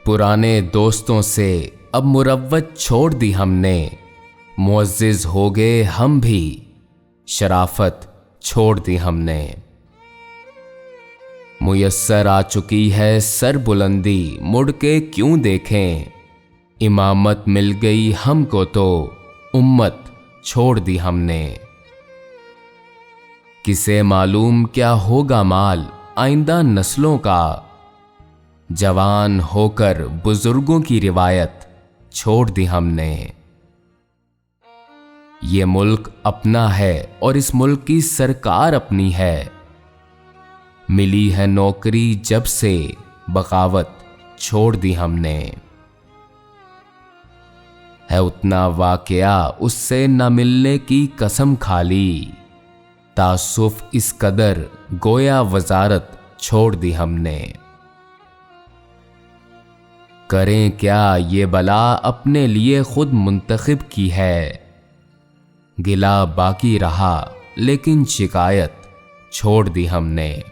पुराने दोस्तों से अब मुरव्वत छोड़ दी हमने, मुअज़्ज़िज़ हो गए हम भी, शराफत छोड़ दी हमने। मुयस्सर आ चुकी है सर बुलंदी, मुड़ के क्यों देखें, इमामत मिल गई हमको तो उम्मत छोड़ दी हमने। किसे मालूम क्या होगा माल आइंदा नस्लों का, जवान होकर बुजुर्गों की रिवायत छोड़ दी हमने। ये मुल्क अपना है और इस मुल्क की सरकार अपनी है, मिली है नौकरी जब से बगावत छोड़ दी हमने। है उतना वाकया उससे न मिलने की कसम खाली, तासुफ इस कदर गोया वजारत छोड़ दी हमने। करें क्या ये बला अपने लिए खुद मुंतखब की है, गिला बाकी रहा लेकिन शिकायत छोड़ दी हमने।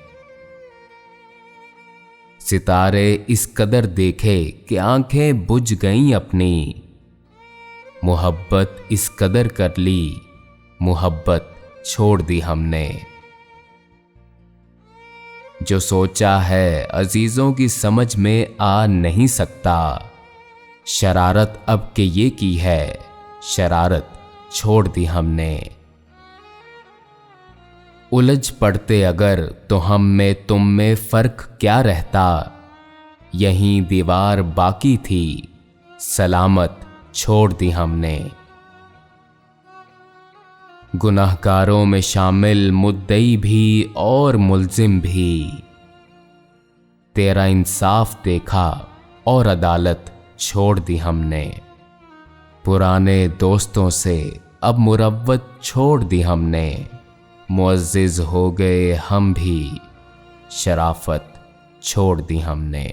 सितारे इस कदर देखे कि आंखें बुझ गईं अपनी, मुहब्बत इस कदर कर ली मुहब्बत छोड़ दी हमने। जो सोचा है अजीजों की समझ में आ नहीं सकता, शरारत अब के ये की है शरारत छोड़ दी हमने। उलझ पड़ते अगर तो हम में तुम में फर्क क्या रहता, यहीं दीवार बाकी थी सलामत छोड़ दी हमने। गुनाहगारों में शामिल मुद्दई भी और मुल्जिम भी, तेरा इंसाफ देखा और अदालत छोड़ दी हमने। पुराने दोस्तों से अब मुरव्वत छोड़ दी हमने, मुअज़्ज़िज़ हो गए हम भी, शराफत छोड़ दी हमने।